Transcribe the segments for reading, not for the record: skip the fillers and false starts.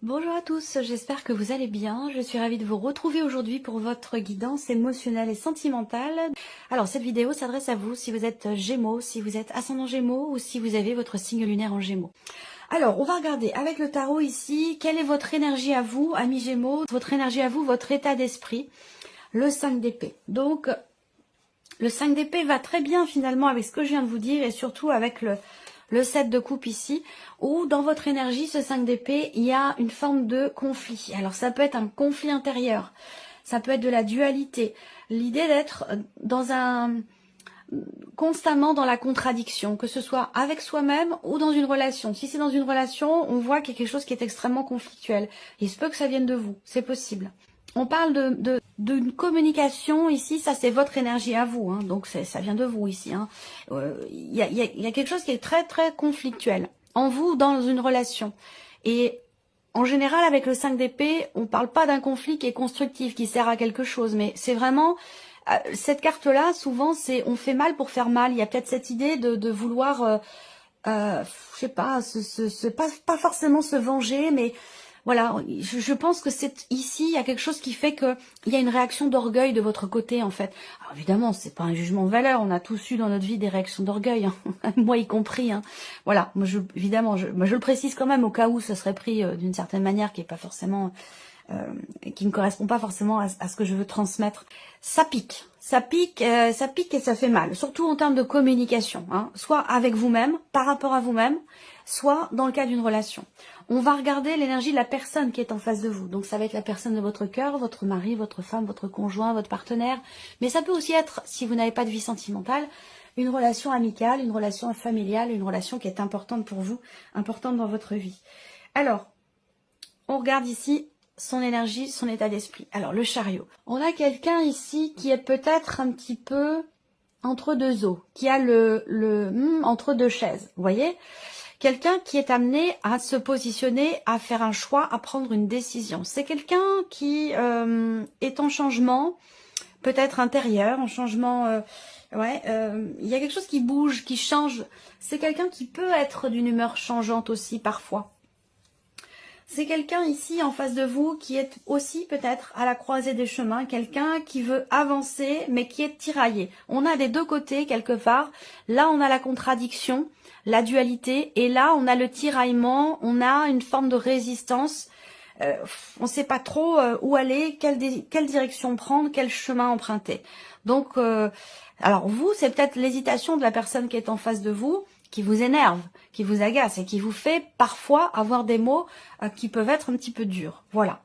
Bonjour à tous, j'espère que vous allez bien. Je suis ravie de vous retrouver aujourd'hui pour votre guidance émotionnelle et sentimentale. Alors cette vidéo s'adresse à vous si vous êtes Gémeaux, si vous êtes ascendant Gémeaux ou si vous avez votre signe lunaire en Gémeaux. Alors on va regarder avec le tarot ici, quelle est votre énergie à vous, amis Gémeaux, votre énergie à vous, votre état d'esprit, le 5 d'épée. Donc le 5 d'épée va très bien finalement avec ce que je viens de vous dire et surtout avec le 7 de coupe ici, où dans votre énergie, ce 5 d'épée, il y a une forme de conflit. Alors ça peut être un conflit intérieur, ça peut être de la dualité, l'idée d'être constamment dans la contradiction, que ce soit avec soi-même ou dans une relation. Si c'est dans une relation, on voit qu'il y a quelque chose qui est extrêmement conflictuel. Il se peut que ça vienne de vous, c'est possible. On parle d'une communication ici, ça c'est votre énergie à vous, hein, donc ça vient de vous ici. Hein. Il y a quelque chose qui est très très conflictuel en vous dans une relation. Et en général avec le 5 d'épée, on parle pas d'un conflit qui est constructif, qui sert à quelque chose, mais c'est vraiment cette carte-là, souvent c'est on fait mal pour faire mal. Il y a peut-être cette idée de vouloir, je sais pas, pas forcément se venger, mais voilà, je pense que c'est ici, il y a quelque chose qui fait que il y a une réaction d'orgueil de votre côté en fait. Alors évidemment, c'est pas un jugement de valeur, on a tous eu dans notre vie des réactions d'orgueil, hein, moi y compris. Hein. Voilà, moi je le précise quand même au cas où ce serait pris d'une certaine manière qui est pas forcément, qui ne correspond pas forcément à ce que je veux transmettre. Ça pique, ça pique et ça fait mal, surtout en termes de communication, hein, soit avec vous-même, par rapport à vous-même, soit dans le cas d'une relation. On va regarder l'énergie de la personne qui est en face de vous. Donc ça va être la personne de votre cœur, votre mari, votre femme, votre conjoint, votre partenaire. Mais ça peut aussi être, si vous n'avez pas de vie sentimentale, une relation amicale, une relation familiale, une relation qui est importante pour vous, importante dans votre vie. Alors, on regarde ici son énergie, son état d'esprit. Alors, le chariot. On a quelqu'un ici qui est peut-être un petit peu entre deux eaux, qui a entre deux chaises, vous voyez ? Quelqu'un qui est amené à se positionner, à faire un choix, à prendre une décision. C'est quelqu'un qui est en changement, peut-être intérieur, en changement... il y a quelque chose qui bouge, qui change. C'est quelqu'un qui peut être d'une humeur changeante aussi parfois. C'est quelqu'un ici en face de vous qui est aussi peut-être à la croisée des chemins, quelqu'un qui veut avancer mais qui est tiraillé. On a des deux côtés quelque part. Là, on a la contradiction, la dualité, et là, on a le tiraillement, on a une forme de résistance. On ne sait pas trop où aller, quelle direction prendre, quel chemin emprunter. Donc, alors vous, c'est peut-être l'hésitation de la personne qui est en face de vous, qui vous énerve, qui vous agace et qui vous fait parfois avoir des mots qui peuvent être un petit peu durs. Voilà.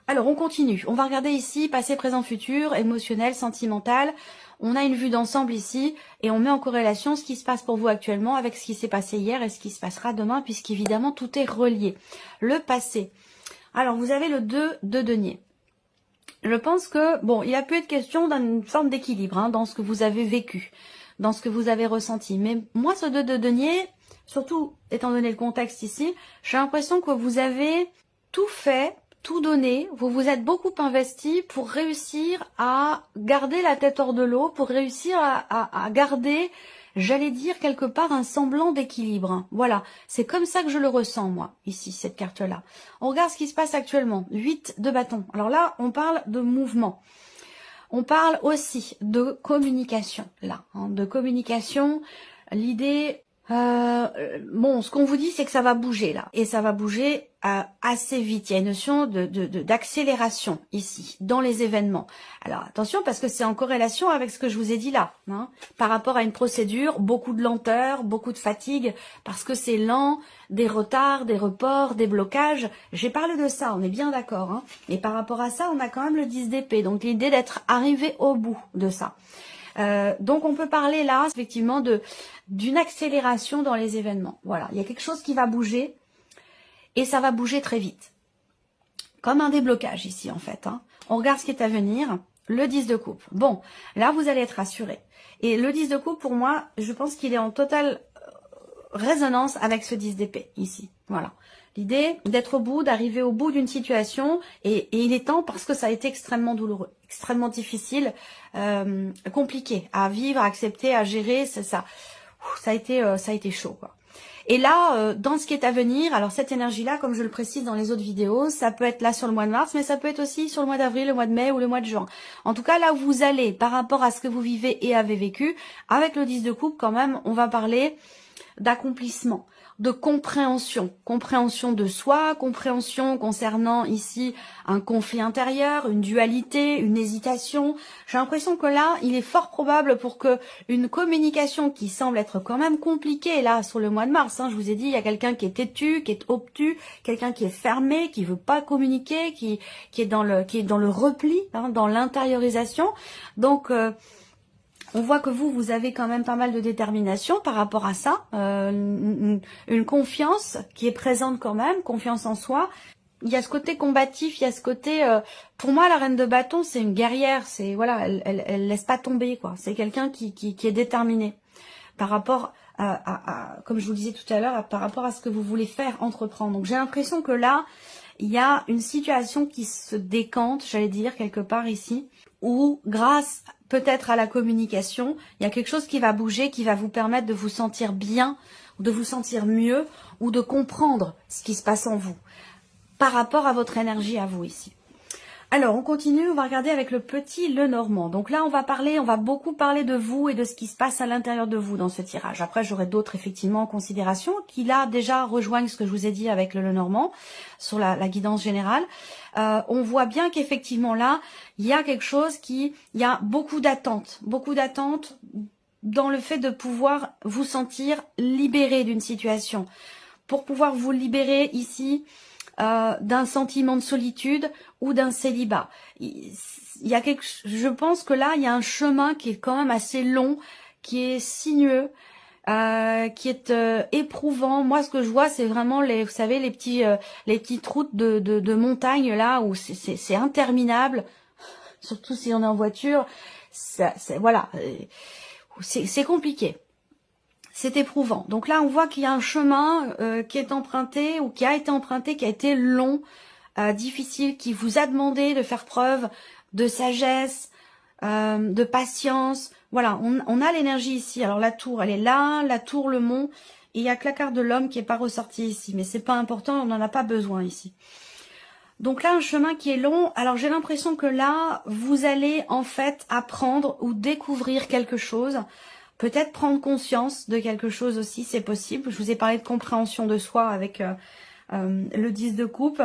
Alors, on continue. On va regarder ici, passé, présent, futur, émotionnel, sentimental. On a une vue d'ensemble ici et on met en corrélation ce qui se passe pour vous actuellement avec ce qui s'est passé hier et ce qui se passera demain puisqu'évidemment, tout est relié. Le passé. Alors, vous avez le 2 de denier. Je pense que, bon, il a pu être question d'une forme d'équilibre hein, dans ce que vous avez vécu, dans ce que vous avez ressenti. Mais moi, ce 2 de denier, surtout étant donné le contexte ici, j'ai l'impression que vous avez tout fait, tout donné, vous vous êtes beaucoup investi pour réussir à garder la tête hors de l'eau, pour réussir à garder, j'allais dire quelque part, un semblant d'équilibre. Voilà, c'est comme ça que je le ressens moi, ici, cette carte-là. On regarde ce qui se passe actuellement, 8 de bâton. Alors là, on parle de mouvement. On parle aussi de communication, là, hein, de communication. L'idée, bon, ce qu'on vous dit, c'est que ça va bouger, là. Et ça va bouger assez vite. Il y a une notion d'accélération ici, dans les événements. Alors, attention, parce que c'est en corrélation avec ce que je vous ai dit là. Hein, par rapport à une procédure, beaucoup de lenteur, beaucoup de fatigue, parce que c'est lent, des retards, des reports, des blocages. J'ai parlé de ça, on est bien d'accord. Hein, et par rapport à ça, on a quand même le 10 d'épée. Donc, l'idée d'être arrivé au bout de ça. Donc on peut parler là effectivement d'une accélération dans les événements. Voilà, il y a quelque chose qui va bouger et ça va bouger très vite. Comme un déblocage ici en fait. Hein. On regarde ce qui est à venir. Le 10 de coupe. Bon, là vous allez être rassuré. Et le 10 de coupe pour moi, je pense qu'il est en totale résonance avec ce 10 d'épée ici. Voilà. L'idée d'être au bout, d'arriver au bout d'une situation et il est temps parce que ça a été extrêmement douloureux, extrêmement difficile, compliqué à vivre, à accepter, à gérer, ça a été chaud quoi. Et là, dans ce qui est à venir, alors cette énergie-là, comme je le précise dans les autres vidéos, ça peut être là sur le mois de mars, mais ça peut être aussi sur le mois d'avril, le mois de mai ou le mois de juin. En tout cas, là où vous allez, par rapport à ce que vous vivez et avez vécu, avec le 10 de coupe, quand même, on va parler d'accomplissement, de compréhension de soi, compréhension concernant ici un conflit intérieur, une dualité, une hésitation. J'ai l'impression que là, il est fort probable pour que une communication qui semble être quand même compliquée, là, sur le mois de mars, je vous ai dit, il y a quelqu'un qui est têtu, qui est obtus, quelqu'un qui est fermé, qui veut pas communiquer, qui est dans le repli, dans l'intériorisation. Donc, on voit que vous avez quand même pas mal de détermination par rapport à ça, une confiance qui est présente quand même, confiance en soi. Il y a ce côté combatif, il y a ce côté, pour moi la reine de bâton c'est une guerrière, c'est voilà, elle laisse pas tomber quoi. C'est quelqu'un qui est déterminé par rapport à comme je vous le disais tout à l'heure, par rapport à ce que vous voulez faire, entreprendre. Donc j'ai l'impression que là il y a une situation qui se décante, j'allais dire quelque part ici, où grâce peut-être à la communication, il y a quelque chose qui va bouger, qui va vous permettre de vous sentir bien, de vous sentir mieux, ou de comprendre ce qui se passe en vous, par rapport à votre énergie à vous ici. Alors, on continue, on va regarder avec le petit Lenormand. Donc là, on va beaucoup parler de vous et de ce qui se passe à l'intérieur de vous dans ce tirage. Après, j'aurai d'autres, effectivement, en considération, qui là, déjà, rejoignent ce que je vous ai dit avec le Lenormand, sur la guidance générale. On voit bien qu'effectivement, là, il y a quelque chose il y a beaucoup d'attentes dans le fait de pouvoir vous sentir libéré d'une situation. Pour pouvoir vous libérer ici, d'un sentiment de solitude ou d'un célibat. Je pense que là, il y a un chemin qui est quand même assez long, qui est sinueux, qui est éprouvant. Moi, ce que je vois, c'est vraiment vous savez, les petites routes de montagne là où c'est interminable. Surtout si on est en voiture, voilà, c'est compliqué. C'est éprouvant. Donc là, on voit qu'il y a un chemin qui est emprunté ou qui a été emprunté, qui a été long, difficile, qui vous a demandé de faire preuve de sagesse, de patience. Voilà, on a l'énergie ici. Alors la tour, elle est là, la tour, le mont, et il y a que la carte de l'homme qui n'est pas ressortie ici. Mais c'est pas important, on n'en a pas besoin ici. Donc là, un chemin qui est long. Alors j'ai l'impression que là, vous allez en fait apprendre ou découvrir quelque chose. Peut-être prendre conscience de quelque chose aussi, c'est possible. Je vous ai parlé de compréhension de soi avec le 10 de coupe.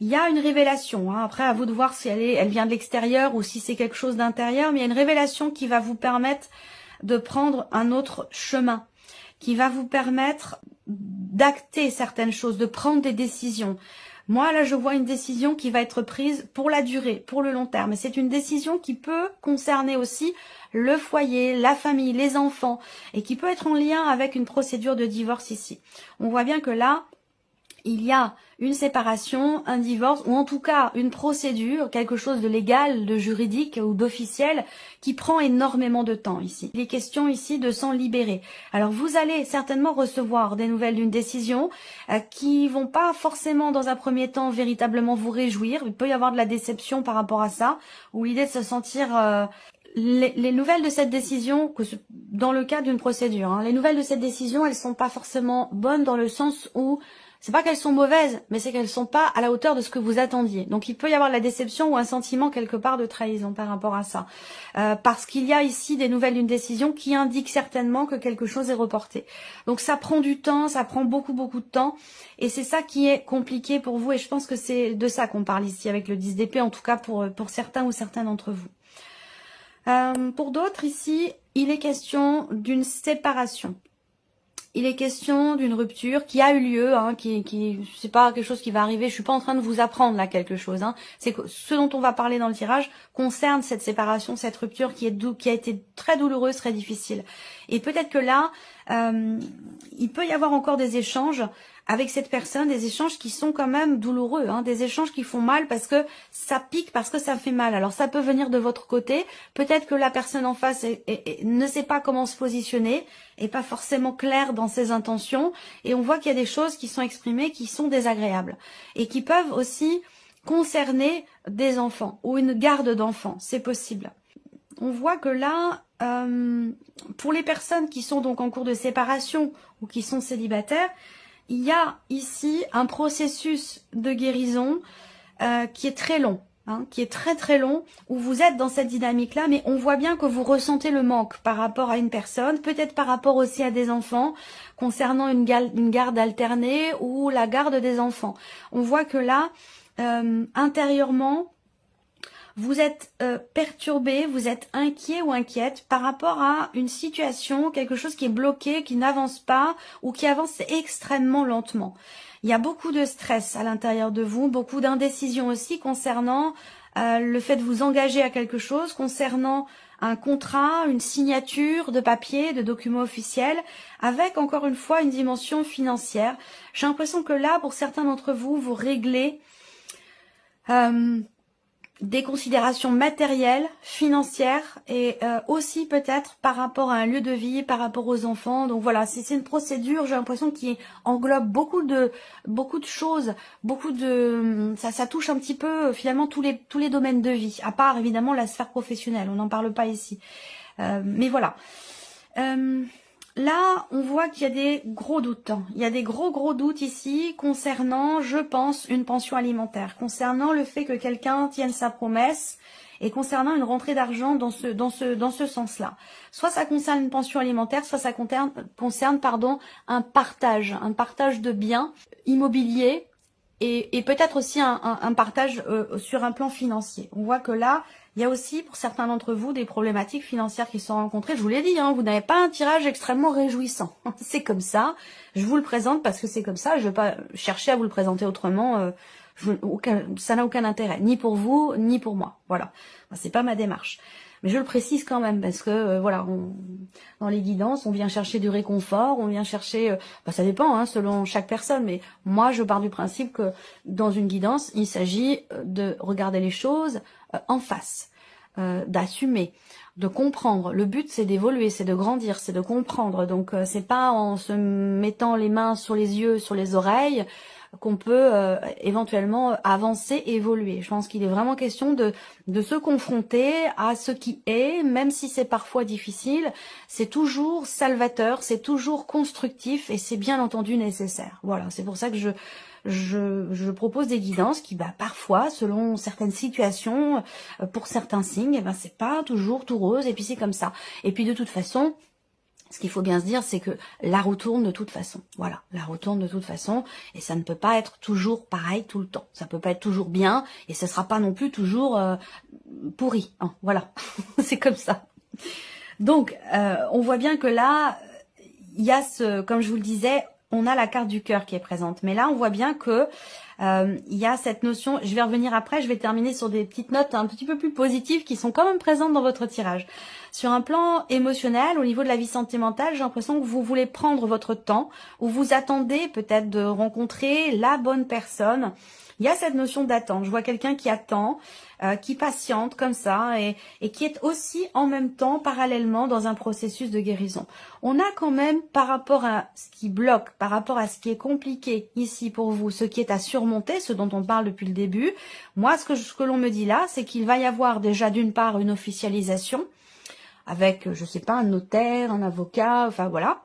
Il y a une révélation. Après, à vous de voir si elle vient de l'extérieur ou si c'est quelque chose d'intérieur. Mais il y a une révélation qui va vous permettre de prendre un autre chemin, qui va vous permettre d'acter certaines choses, de prendre des décisions. Moi, là, je vois une décision qui va être prise pour la durée, pour le long terme. Et c'est une décision qui peut concerner aussi le foyer, la famille, les enfants, et qui peut être en lien avec une procédure de divorce ici. On voit bien que là, il y a une séparation, un divorce, ou en tout cas une procédure, quelque chose de légal, de juridique ou d'officiel, qui prend énormément de temps ici. Il est question ici de s'en libérer. Alors vous allez certainement recevoir des nouvelles d'une décision qui vont pas forcément dans un premier temps véritablement vous réjouir. Il peut y avoir de la déception par rapport à ça, ou l'idée de se sentir... Les nouvelles de cette décision, dans le cas d'une procédure, les nouvelles de cette décision, elles sont pas forcément bonnes dans le sens où c'est pas qu'elles sont mauvaises, mais c'est qu'elles sont pas à la hauteur de ce que vous attendiez. Donc il peut y avoir de la déception ou un sentiment quelque part de trahison par rapport à ça. Parce qu'il y a ici des nouvelles d'une décision qui indiquent certainement que quelque chose est reporté. Donc ça prend du temps, ça prend beaucoup de temps. Et c'est ça qui est compliqué pour vous. Et je pense que c'est de ça qu'on parle ici avec le 10 d'épée, en tout cas pour certains ou certaines d'entre vous. Pour d'autres ici, il est question d'une séparation. Il est question d'une rupture qui a eu lieu, c'est pas quelque chose qui va arriver. Je suis pas en train de vous apprendre là quelque chose. C'est que ce dont on va parler dans le tirage concerne cette séparation, cette rupture qui a été très douloureuse, très difficile. Et peut-être que là, il peut y avoir encore des échanges avec cette personne, des échanges qui sont quand même douloureux, des échanges qui font mal parce que ça pique, parce que ça fait mal. Alors ça peut venir de votre côté, peut-être que la personne en face ne sait pas comment se positionner, et pas forcément claire dans ses intentions, et on voit qu'il y a des choses qui sont exprimées qui sont désagréables, et qui peuvent aussi concerner des enfants, ou une garde d'enfants, c'est possible. on voit que là, pour les personnes qui sont donc en cours de séparation ou qui sont célibataires, il y a ici un processus de guérison qui est très long. Qui est très très long, où vous êtes dans cette dynamique-là, mais on voit bien que vous ressentez le manque par rapport à une personne, peut-être par rapport aussi à des enfants, concernant une garde alternée ou la garde des enfants. On voit que là, intérieurement, vous êtes perturbé, vous êtes inquiet ou inquiète par rapport à une situation, quelque chose qui est bloqué, qui n'avance pas ou qui avance extrêmement lentement. Il y a beaucoup de stress à l'intérieur de vous, beaucoup d'indécision aussi concernant le fait de vous engager à quelque chose, concernant un contrat, une signature de papier, de documents officiels, avec encore une fois une dimension financière. J'ai l'impression que là, pour certains d'entre vous, vous réglez des considérations matérielles, financières et aussi peut-être par rapport à un lieu de vie, par rapport aux enfants. Donc voilà, c'est une procédure, j'ai l'impression, qui englobe beaucoup de choses, ça touche un petit peu finalement tous les domaines de vie, à part évidemment la sphère professionnelle, on n'en parle pas ici. Mais voilà. Là, on voit qu'il y a des gros doutes. Il y a des gros doutes ici concernant, je pense, une pension alimentaire, concernant le fait que quelqu'un tienne sa promesse et concernant une rentrée d'argent dans ce sens-là. Soit ça concerne une pension alimentaire, soit ça concerne un partage de biens immobiliers et peut-être aussi un partage sur un plan financier. On voit que là, il y a aussi, pour certains d'entre vous, des problématiques financières qui sont rencontrées. Je vous l'ai dit, vous n'avez pas un tirage extrêmement réjouissant. C'est comme ça. Je vous le présente parce que c'est comme ça. Je ne vais pas chercher à vous le présenter autrement. Ça n'a aucun intérêt, ni pour vous, ni pour moi. Voilà. C'est pas ma démarche. Mais je le précise quand même parce que voilà, dans les guidances, on vient chercher du réconfort, on vient chercher, ça dépend selon chaque personne, mais moi je pars du principe que dans une guidance, il s'agit de regarder les choses en face, d'assumer, de comprendre. Le but c'est d'évoluer, c'est de grandir, c'est de comprendre. Donc c'est pas en se mettant les mains sur les yeux, sur les oreilles qu'on peut éventuellement avancer, évoluer. Je pense qu'il est vraiment question de se confronter à ce qui est, même si c'est parfois difficile, c'est toujours salvateur, c'est toujours constructif et c'est bien entendu nécessaire. Voilà, c'est pour ça que je propose des guidances qui, parfois, selon certaines situations, pour certains signes, c'est pas toujours tout rose et puis c'est comme ça. Et puis de toute façon, ce qu'il faut bien se dire, c'est que la roue tourne de toute façon. Voilà, la roue tourne de toute façon et ça ne peut pas être toujours pareil tout le temps. Ça peut pas être toujours bien et ce sera pas non plus toujours pourri. Voilà, c'est comme ça. Donc, on voit bien que là, il y a comme je vous le disais, on a la carte du cœur qui est présente. Mais là, on voit bien que il y a cette notion, je vais revenir après, je vais terminer sur des petites notes un petit peu plus positives qui sont quand même présentes dans votre tirage. Sur un plan émotionnel, au niveau de la vie sentimentale, j'ai l'impression que vous voulez prendre votre temps, ou vous attendez peut-être de rencontrer la bonne personne. Il y a cette notion d'attente. Je vois quelqu'un qui attend, qui patiente comme ça, et qui est aussi en même temps, parallèlement, dans un processus de guérison. On a quand même, par rapport à ce qui bloque, par rapport à ce qui est compliqué ici pour vous, ce qui est à surmonter, ce dont on parle depuis le début, moi, ce que l'on me dit là, c'est qu'il va y avoir déjà d'une part une officialisation, avec, je sais pas, un notaire, un avocat, enfin voilà.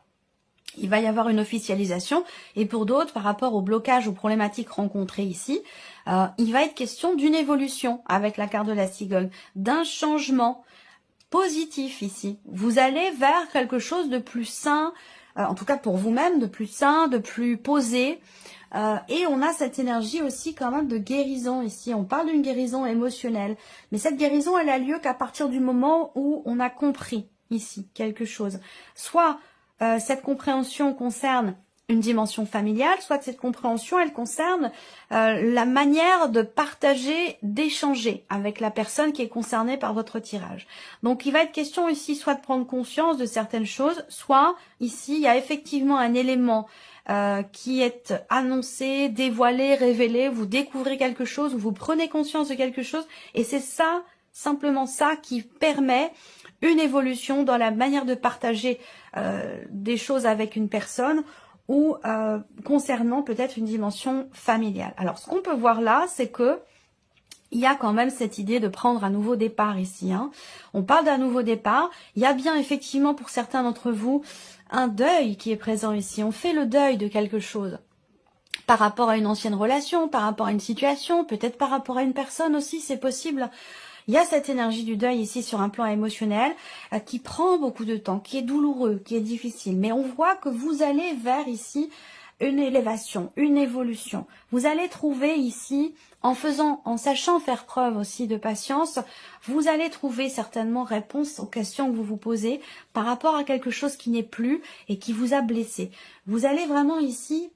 Il va y avoir une officialisation. Et pour d'autres, par rapport au blocage, aux problématiques rencontrées ici, il va être question d'une évolution avec la carte de la cigogne, d'un changement positif ici. Vous allez vers quelque chose de plus sain, en tout cas pour vous-même, de plus sain, de plus posé. Et on a cette énergie aussi quand même de guérison ici. On parle d'une guérison émotionnelle. Mais cette guérison, elle a lieu qu'à partir du moment où on a compris ici quelque chose. Soit cette compréhension concerne une dimension familiale, soit cette compréhension, elle concerne la manière de partager, d'échanger avec la personne qui est concernée par votre tirage. Donc il va être question ici soit de prendre conscience de certaines choses, soit ici il y a effectivement un élément qui est annoncé, dévoilé, révélé, vous découvrez quelque chose, vous prenez conscience de quelque chose, et c'est ça, simplement ça, qui permet une évolution dans la manière de partager des choses avec une personne, ou concernant peut-être une dimension familiale. Alors ce qu'on peut voir là, c'est que il y a quand même cette idée de prendre un nouveau départ ici. Hein. On parle d'un nouveau départ. Il y a bien effectivement pour certains d'entre vous un deuil qui est présent ici. On fait le deuil de quelque chose. Par rapport à une ancienne relation, par rapport à une situation, peut-être par rapport à une personne aussi, c'est possible. Il y a cette énergie du deuil ici sur un plan émotionnel qui prend beaucoup de temps, qui est douloureux, qui est difficile. Mais on voit que vous allez vers ici une élévation, une évolution. Vous allez trouver ici, en sachant faire preuve aussi de patience, vous allez trouver certainement réponse aux questions que vous vous posez par rapport à quelque chose qui n'est plus et qui vous a blessé. Vous allez vraiment ici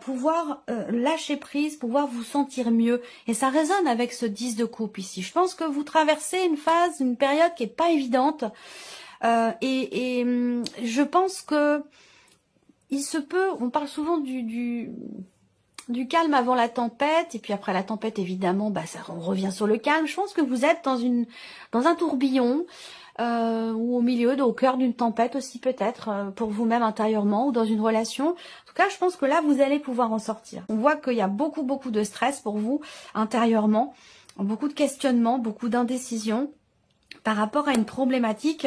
pouvoir lâcher prise, pouvoir vous sentir mieux. Et ça résonne avec ce 10 de coupe ici. Je pense que vous traversez une période qui est pas évidente. Je pense que il se peut, on parle souvent du calme avant la tempête, et puis après la tempête, évidemment, on revient sur le calme. Je pense que vous êtes dans un tourbillon, ou au milieu, au cœur d'une tempête aussi peut-être, pour vous-même intérieurement, ou dans une relation. En tout cas, je pense que là, vous allez pouvoir en sortir. On voit qu'il y a beaucoup de stress pour vous intérieurement, beaucoup de questionnements, beaucoup d'indécision par rapport à une problématique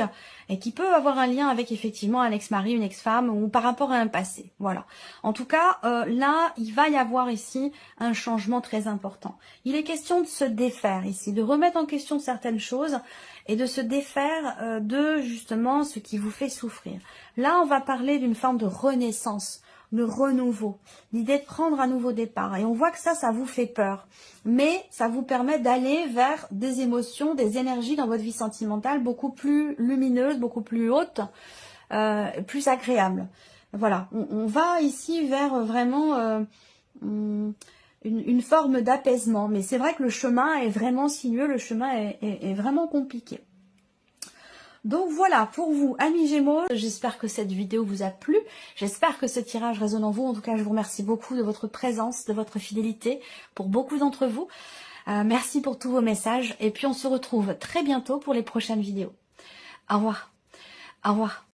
et qui peut avoir un lien avec effectivement un ex-mari, une ex-femme ou par rapport à un passé. Voilà. En tout cas, là, il va y avoir ici un changement très important. Il est question de se défaire ici, de remettre en question certaines choses et de se défaire de justement ce qui vous fait souffrir. Là, on va parler d'une forme de renaissance, de renouveau, l'idée de prendre un nouveau départ. Et on voit que ça vous fait peur. Mais ça vous permet d'aller vers des émotions, des énergies dans votre vie sentimentale beaucoup plus lumineuses, beaucoup plus hautes, plus agréables. Voilà, on va ici vers vraiment une forme d'apaisement. Mais c'est vrai que le chemin est vraiment sinueux, le chemin est vraiment compliqué. Donc voilà, pour vous, amis Gémeaux, j'espère que cette vidéo vous a plu. J'espère que ce tirage résonne en vous. En tout cas, je vous remercie beaucoup de votre présence, de votre fidélité pour beaucoup d'entre vous. Merci pour tous vos messages. Et puis, on se retrouve très bientôt pour les prochaines vidéos. Au revoir. Au revoir.